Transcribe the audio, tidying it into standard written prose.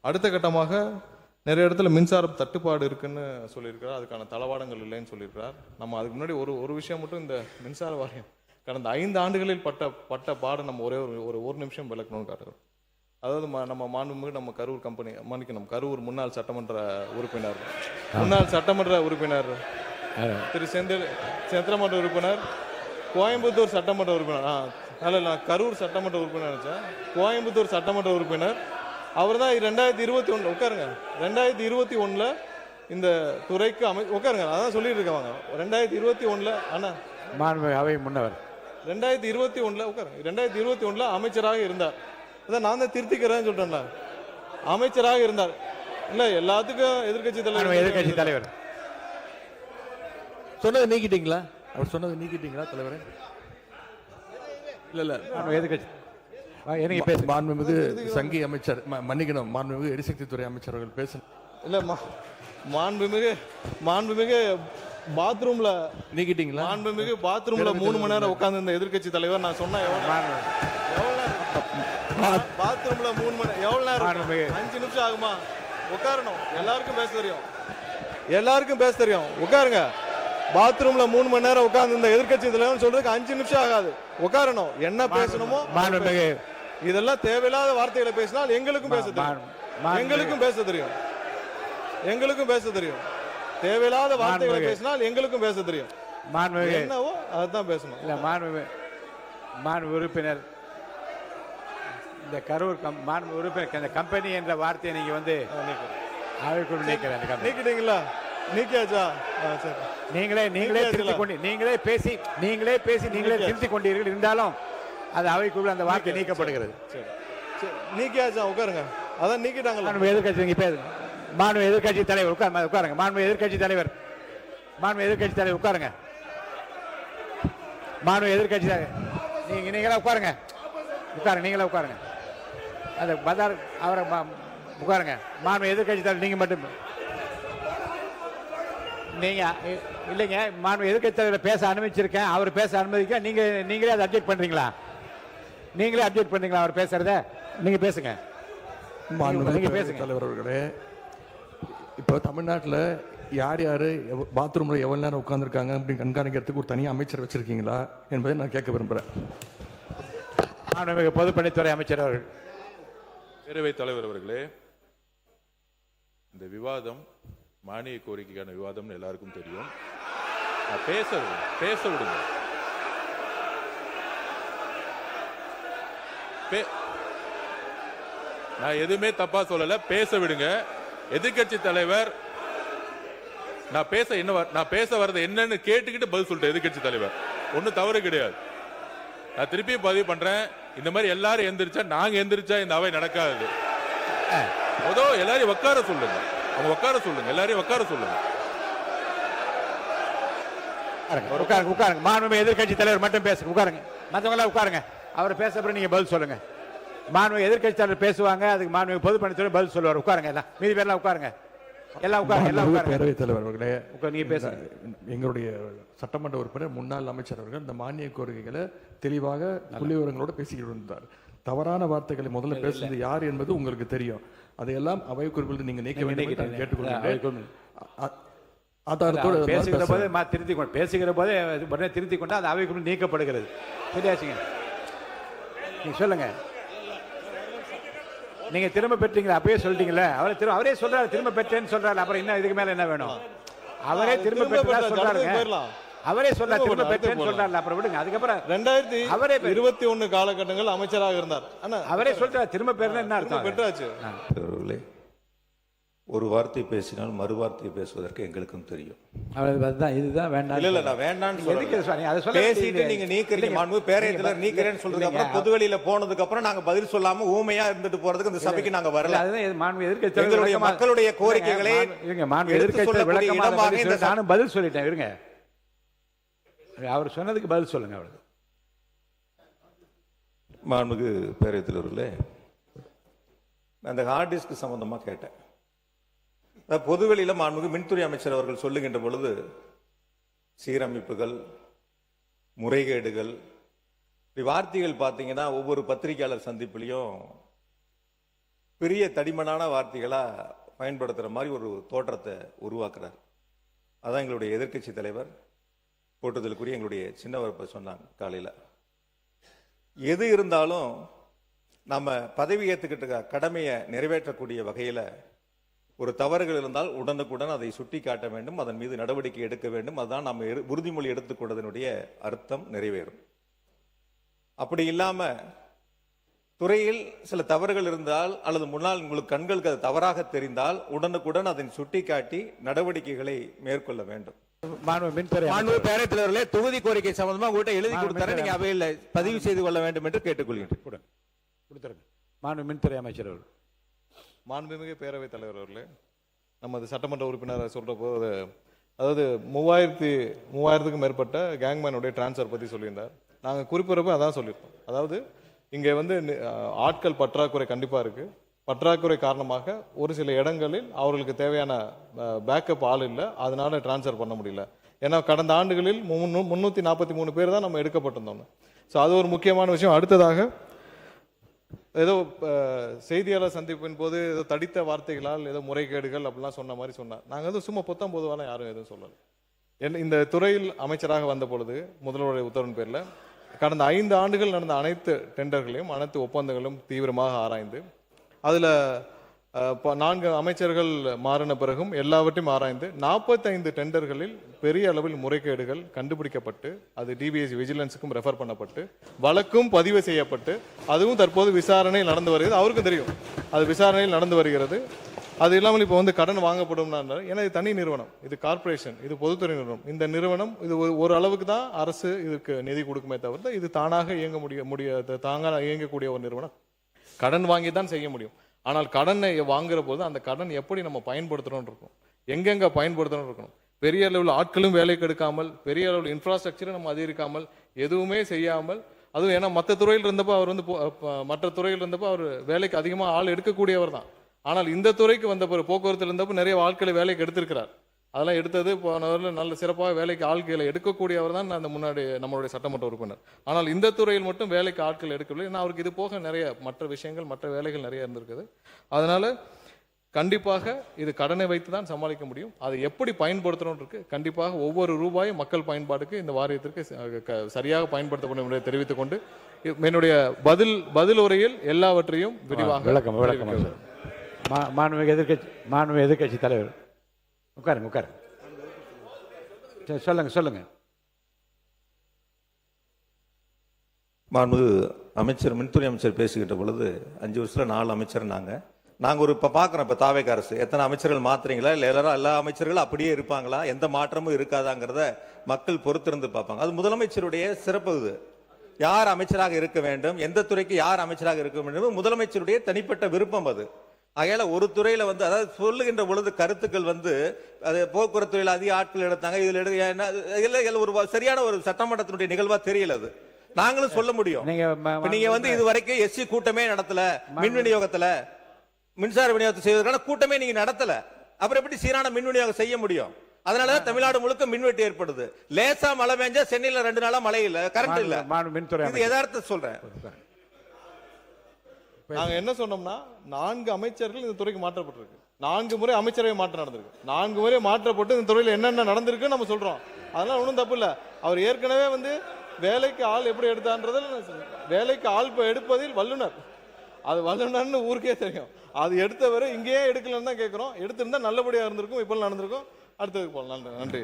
அடுத்த கட்டமாக நிறைய இடத்துல மின்சார தட்டுப்பாடு இருக்குன்னு சொல்லியிருக்கிறார். அதுக்கான தளவாடங்கள் இல்லைன்னு சொல்லியிருக்கிறார். நம்ம அதுக்கு முன்னாடி ஒரு விஷயம் மட்டும், இந்த மின்சார வாரியம் கடந்த 5 ஆண்டுகளில் பட்ட பாடு நம்ம ஒரு நிமிஷம் விளக்கணும்னு காட்டுறோம். அதாவது நம்ம மாண்புமிகு நம்ம கரூர் கம்பெனி மன்னிக்கணும், கரூர் முன்னாள் சட்டமன்ற உறுப்பினர் திரு செந்திரமன்ற உறுப்பினர், கோயம்புத்தூர் சட்டமன்ற உறுப்பினர், கரூர் சட்டமன்ற உறுப்பினர் நினைச்சேன், கோயம்புத்தூர் சட்டமன்ற உறுப்பினர். அவர் தான் 2021 உட்காருங்க, 2021 இந்த துறைக்கு உட்காருங்க, அதான் சொல்லிட்டு இருக்காங்க. 2021 அண்ணா அவை முன்னவர் 2021 உட்காருங்க, 2021 அமைச்சராக இருந்தார். அதான் நான் தான் திருத்திக்கிறேன்னு சொல்றேன்ல, அமைச்சராக இருந்தார். இல்ல எல்லாத்துக்கும் எதிர்கட்சி தலைவர் சொன்னதை நீக்கிட்டீங்களா? அவர் சொன்னதை நீக்கிட்டீங்களா தலைவரே? இல்ல எதிர்கட்சி மாண்புமிகு சங்கி அமைச்சர், மன்னிக்கணும், மாண்புமிகு எரிசக்தி துறை அமைச்சர் அவர்கள் பேச இல்ல மாண்புமிகு பாத்ரூம்ல நீக்கிட்டீங்களா? மாண்புமிகு பாத்ரூம்ல 3 மணி நேரம் உட்கார்ந்து இந்த எதிர்கட்சி தலைவர் நான் சொன்ன பாத்ரூம்ல 3 மணி எவ்வளவு நேரம்? 5 நிமிஷம் ஆகுமா? உட்காரணும். எல்லாருக்கும் பேச தெரியும். உட்காருங்க. பாத்ரூம்ல 3 மணி நேரம் உட்கார்ந்து இந்த எதிர்கட்சி தலைவர் சொல்றதுக்கு 5 நிமிஷம் ஆகாது. உட்காரணும். என்ன பேசணுமோ இதெல்லாம் தேவையில்லாத வார்த்தைகளை பேசினால் எங்களுக்கும் பேச தெரியும். தேவையில்லாத வார்த்தைகளை பேசினால் எங்களுக்கும் பேச தெரியும். என்னவோ அதான் பேசணும். இல்ல மாண்பு உறுப்பினர், இந்த கரூர் உறுப்பினர் இந்த கம்பெனி என்ற வார்த்தையை நீங்க வந்து அவைக்குள் நீக்கிட்டீங்களா? நீக்கியாச்சா? நீங்களே பேசி திருத்திக் கொண்டீர்கள். இருந்தாலும் அது அவைக்குள் அந்த வார்த்தை நீக்கப்படுகிறது. நீக்கியாச்சா? உட்காருங்க. அதான் நீக்கிட்டாங்க. எதிர்கட்சி மாண்பு எதிர்கட்சி தலைவர் உட்காருங்க. மாண்பு எதிர்கட்சி தலைவர் உட்காருங்க. மாண்பு எதிர்கட்சி நீங்களே உட்காருங்க. நீங்களே உட்காருங்க. அது பதார் அவரை உட்காருங்க. மாண்பு எதிர்கட்சி தலைவர் நீங்க மட்டும் நீங்க இல்லைங்க. மாண்பு எதிர்கட்சி தலைவர் பேச அனுமதிச்சிருக்கேன். அவர் பேச அனுமதிக்க நீங்களே அதை அப்டேட் பண்றீங்களா? அவர் பேசுறத நீங்க பேசுங்க. தலைவர் அவர்களே, இப்போ தமிழ்நாட்டில் யார் பாத்ரூம்ல எவ்வளவு நேரம் உட்கார்ந்துருக்காங்க அப்படின்னு கண்காணிக்கிறதுக்கு ஒரு தனியாக அமைச்சர் வச்சிருக்கீங்களா என்பதை நான் கேட்க விரும்புகிறேன். பொதுப்பணித்துறை அமைச்சர் அவர்கள். பேரவைத் தலைவர் அவர்களே, இந்த விவாதம் மானிய கோரிக்கைக்கான விவாதம் எல்லாருக்கும் தெரியும். பேச விடுங்க. நான் எதுவுமே தப்பா சொல்லல, பேச விடுங்க. எதிர்கட்சி தலைவர் நான் பேச வர்றது என்னன்னு கேட்டுக்கிட்டு பதில் சொல்லிட்டேன். எதிர்கட்சி தலைவர் ஒன்னும் தவறு கிடையாது. நான் திருப்பியும் பதிவு பண்றேன். இந்த மாதிரி எல்லாரும் எந்திரிச்சா, நாங்க எந்திரிச்சா இந்த அவை நடக்காது. எல்லாரையும் உட்கார சொல்லுங்க. எல்லாரையும் உட்கார சொல்லுங்க. உட்காருங்க. மாண்புமிகு எதிர்கட்சி தலைவர் மட்டும் பேசுங்க. உட்காருங்க. மற்றவங்க எல்லாம் உட்காருங்க. அவர் பேச நீங்க பதில் சொல்லுங்க. மாண்புமிகு எதிர்கட்சி தலைவர் பேசுவாங்க. அதுக்கு மாண்புமிகு பொதுப்பணித்துறை பதில் சொல்லுவார். உட்காருங்க. எல்லாம் மீதி பேர்லாம் உட்காருங்க. பேரவைத் தலைவர் அவர்களே, நீங்க பேசுங்க. எங்களுடைய சட்டமன்ற உறுப்பினர் முன்னாள் அமைச்சர் அவர்கள் இந்த மானிய கோரிக்கைகளை தெளிவாக புள்ளிவிவரங்களோட பேசிக்கிட்டு இருந்தார். தவறான வார்த்தைகளை முதல்ல பேசுறது யார் என்பது உங்களுக்கு தெரியும். அதையெல்லாம் அவை குறிப்பில் நீங்க நீக்க வேண்டும் கேட்டுக்கொள்கிறேன். பேசுகிற போதே திருத்திக் கொண்டு அது அவைக்குள் நீக்கப்படுகிறது. சரியாச்சுங்க? நீங்க சொல்லுங்க. நீங்க திரும்ப பெற்றீங்களா? அப்பயே சொல்லிட்டீங்களா? அவரே சொல்றாரு திரும்ப பெற்றேன்னு சொல்றாரு. அப்புறம் என்ன இதுக்கு மேல என்ன வேணும்? அவரே திரும்ப பெற்றா சொல்றாருங்க. அவரே சொல்றாரு திரும்ப பெற்றேன்னு சொல்றாரு. அப்புறம் விடுங்க. அதுக்கப்புறம் 2021 காலகட்டங்கள் அமைச்சராக இருந்தார். அவரே சொல்றாரு திரும்ப பெறல என்ன அர்த்தம்? பெற்றாச்சு. ஒரு வார்த்தை பேசினால் மறு வார்த்தை பேசுவதற்கு எங்களுக்கும் தெரியும். இதுதான் வேண்டாம். இல்ல நான் வேண்டாம்னு பேசிட்டு நீங்க நீக்கிறீங்க. மாண்பு பேரவைத் நீக்கிறேன்னு சொல்றதுக்கு அப்புறம் பொதுவெளியில போனதுக்கு அப்புறம் நாங்க பதில் சொல்லாம ஊமையா இருந்துட்டு போறதுக்கு இந்த சபைக்கு நாங்க வரல. எங்களுடைய மக்களுடைய கோரிக்கைகளை நானும் பதில் சொல்லிட்டேன். இருங்க, அவர் சொன்னதுக்கு பதில் சொல்லுங்க. அவருக்கு மாண்புமிகு பேரவைத் தலைவர்களே, அந்த ஹார்ட் டிஸ்க் சம்பந்தமா கேட்டேன். பொதுவெளியில மாண்புமிகு மின்துறை அமைச்சர் அவர்கள் சொல்லுகின்ற பொழுது சீரமைப்புகள், முறைகேடுகள், வார்த்தைகள் பார்த்தீங்கன்னா ஒவ்வொரு பத்திரிகையாளர் சந்திப்பிலையும் பெரிய தடிமனான வார்த்தைகளா பயன்படுத்துற மாதிரி ஒரு தோற்றத்தை உருவாக்குறார். அதான் எங்களுடைய எதிர்க்கட்சி தலைவர் போட்டுதலுக்குரிய எங்களுடைய சின்னவர் சொன்னாங்க காலையில். எது இருந்தாலும் நம்ம பதவி ஏற்றுக்கிட்ட கடமையை நிறைவேற்றக்கூடிய வகையில் ஒரு தவறுகள் இருந்தால் உடனுக்குடன் அதை சுட்டி காட்ட வேண்டும், அதன் மீது நடவடிக்கை எடுக்க வேண்டும். அதுதான் நம்ம உறுதிமொழி எடுத்துக்கொண்டதனுடைய அர்த்தம் நிறைவேறும். அப்படி இல்லாம துறையில் சில தவறுகள் இருந்தால் அல்லது முன்னால் உங்களுக்கு கண்களுக்கு அது தவறாக தெரிந்தால் உடனுக்குடன் அதை சுட்டி காட்டி நடவடிக்கைகளை மேற்கொள்ள வேண்டும். பேரவைத் தலைவர்களே, தொகுதி கோரிக்கை சம்பந்தமா உங்கள்கிட்ட எழுதி கொடுத்தாரு, நீங்க அவையில் பதிவு செய்து கொள்ள வேண்டும் என்று கேட்டுக்கொள்கிறேன். மாண்பு மின்துறை அமைச்சர் அவர்கள். மாண்புமிகு பேரவைத் தலைவர் அவர்களே, நமது சட்டமன்ற உறுப்பினர் சொல்ற போது அதாவது 3000க்கும் மேற்பட்ட கேங்மேனுடைய டிரான்ஸ்ஃபர் பற்றி சொல்லியிருந்தார். நாங்கள் குறிப்பிடப்போ அதான் சொல்லியிருக்கோம். அதாவது இங்கே வந்து ஆட்கள் பற்றாக்குறை கண்டிப்பாக இருக்குது. பற்றாக்குறை காரணமாக ஒரு சில இடங்களில் அவர்களுக்கு தேவையான பேக்கப் ஆள் இல்லை, அதனால டிரான்ஸ்ஃபர் பண்ண முடியல. ஏன்னா கடந்த ஆண்டுகளில் 343 பேர் தான் நம்ம எடுக்கப்பட்டிருந்தோம். ஸோ அது ஒரு முக்கியமான விஷயம். அடுத்ததாக ஏதோ செய்தியாளர் சந்திப்பின் போது ஏதோ தடித்த வார்த்தைகளால் ஏதோ முறைகேடுகள் அப்படிலாம் சொன்ன மாதிரி சொன்னார். நாங்கள் எதுவும் சும்மா பொதுவான யாரும் எதுவும் சொல்லலை. இந்த துறையில் அமைச்சராக வந்த பொழுது முதல்வருடைய உத்தரவின் பேரில் கடந்த 5 ஆண்டுகள் நடந்த அனைத்து டெண்டர்களையும் அனைத்து ஒப்பந்தங்களும் தீவிரமாக ஆராய்ந்து அதில் 4 அமைச்சர்கள் மாறின பிறகும் எல்லாவற்றையும் ஆராய்ந்து 45 டெண்டர்களில் பெரிய அளவில் முறைகேடுகள் கண்டுபிடிக்கப்பட்டு அது டிபிஎஸ் விஜிலன்ஸுக்கும் ரெஃபர் பண்ணப்பட்டு வழக்கும் பதிவு செய்யப்பட்டு அதுவும் தற்போது விசாரணை நடந்து வருகிறது. அவருக்கும் தெரியும் அது விசாரணையில் நடந்து வருகிறது. அது இல்லாமல் இப்போ வந்து கடன் வாங்கப்படும். ஏன்னா இது தனி நிறுவனம், இது கார்பரேஷன், இது பொதுத்துறை நிறுவனம். இந்த நிறுவனம் இது ஒரு அளவுக்கு தான் அரசு இதுக்கு நிதி கொடுக்குமே தவிர இது தானாக இயங்க முடியாது. தாங்க இயங்கக்கூடிய ஒரு நிறுவனம் கடன் வாங்கி தான் செய்ய முடியும். ஆனால் கடனை வாங்குற போது அந்த கடன் எப்படி நம்ம பயன்படுத்தணும்னு இருக்கும், எங்கெங்க பயன்படுத்தணும்னு இருக்கணும். பெரிய அளவில் ஆட்களும் வேலைக்கு எடுக்காமல், பெரிய அளவில் இன்ஃப்ராஸ்ட்ரக்சரை நம்ம அதிகரிக்காமல், எதுவுமே செய்யாமல், அதுவும் ஏன்னா மற்ற துறையில் இருந்தப்போ அவர் வந்து மற்ற துறையில் இருந்தப்போ அவர் வேலைக்கு அதிகமாக ஆள் எடுக்கக்கூடியவர் தான். ஆனால் இந்த துறைக்கு வந்த பிறகு போக்குவரத்தில் இருந்தப்போ நிறைய ஆட்களை வேலைக்கு எடுத்திருக்கிறார். அதெல்லாம் எடுத்தது போனவரில் நல்ல சிறப்பாக வேலைக்கு ஆட்களை எடுக்கக்கூடியவர் தான் அந்த முன்னாடி நம்மளுடைய சட்டமன்ற உறுப்பினர். ஆனால் இந்த துறையில் மட்டும் வேலைக்கு ஆட்கள் எடுக்கவில்லை. ஏன்னா அவருக்கு இது போக நிறைய மற்ற விஷயங்கள் மற்ற வேலைகள் நிறைய இருந்திருக்குது. அதனால கண்டிப்பாக இது கடனை வைத்து தான் சமாளிக்க முடியும். அதை எப்படி பயன்படுத்தணும் இருக்கு. கண்டிப்பாக ஒவ்வொரு ரூபாயும் மக்கள் பயன்பாடுக்கு இந்த வாரியத்திற்கு சரியாக பயன்படுத்தப்படும் என்பதை தெரிவித்துக் கொண்டு என்னுடைய பதில் உரையில் எல்லாவற்றையும் விரிவாக மாண்புமிகு எதிர்க்கட்சி தலைவர் உட்காருங்க. சொல்லுங்க. மாண்புமிகு அமைச்சர் மின்துறை அமைச்சர் பேசிக்கிட்ட பொழுது 5 வருஷத்துல 4 அமைச்சர் நாங்க ஒரு இப்ப பாக்குறோம். இப்ப தாவேக அரசு எத்தனை அமைச்சர்கள் மாத்துறீங்களா இல்ல எல்லா அமைச்சர்களும் அப்படியே இருப்பாங்களா, எந்த மாற்றமும் இருக்காதாங்கிறத மக்கள் பொறுத்திருந்து பார்ப்பாங்க. அது முதலமைச்சருடைய சிறப்பு. இது யார் அமைச்சராக இருக்க வேண்டும், எந்த துறைக்கு யார் அமைச்சராக இருக்க வேண்டும் முதலமைச்சருடைய தனிப்பட்ட விருப்பம். அது ஆகையால ஒரு துறையில வந்து அதாவது சொல்லுகின்ற பொழுது கருத்துக்கள் வந்து அது போக்குவரத்து துறையில் அதிக ஆட்கள் எடுத்தாங்க, இதுல ஒரு சரியான ஒரு சட்டமன்றத்தினுடைய நிகழ்வா தெரியல. அது நாங்களும் சொல்ல முடியும். நீங்க வந்து இது வரைக்கும் எஸ்சி கூட்டமே நடத்தல, மின் விநியோகத்துல மின்சார விநியோகத்தை செய்வதற்கான கூட்டமே நீங்க நடத்தல, அப்புறம் எப்படி சீரான மின் விநியோகம் செய்ய முடியும்? அதனாலதான் தமிழ்நாடு முழுக்க மின்வெட்டு ஏற்படுது. லேசா மழை பெஞ்சா சென்னையில 2 நாளா மழை இல்ல, கரண்ட் இல்ல. இது யதார்த்த சொல்றேன். நாங்க என்ன சொன்னோம்னா 4 அமைச்சர்கள் இந்த துறைக்கு மாற்றப்பட்டிருக்கு. 4 முறை அமைச்சரவை மாற்றம் நடந்திருக்கு. 4 முறை மாற்றப்பட்டு இந்த துறையில் என்னென்ன நடந்திருக்கு நம்ம சொல்றோம். அதெல்லாம் ஒன்றும் தப்பு இல்லை. அவர் ஏற்கனவே வந்து வேலைக்கு ஆள் எப்படி எடுத்தான்றதில் வேலைக்கு ஆள் எடுப்பதில் வல்லுனர். அது வல்லுனர்னு ஊருக்கே தெரியும். அது எடுத்தவரை இங்கேயே எடுக்கலன்னு தான் கேட்கிறோம். எடுத்திருந்தா நல்லபடியா இருந்திருக்கும், இப்போ நடந்திருக்கும். அடுத்ததுக்கு போகலாம். நன்றி.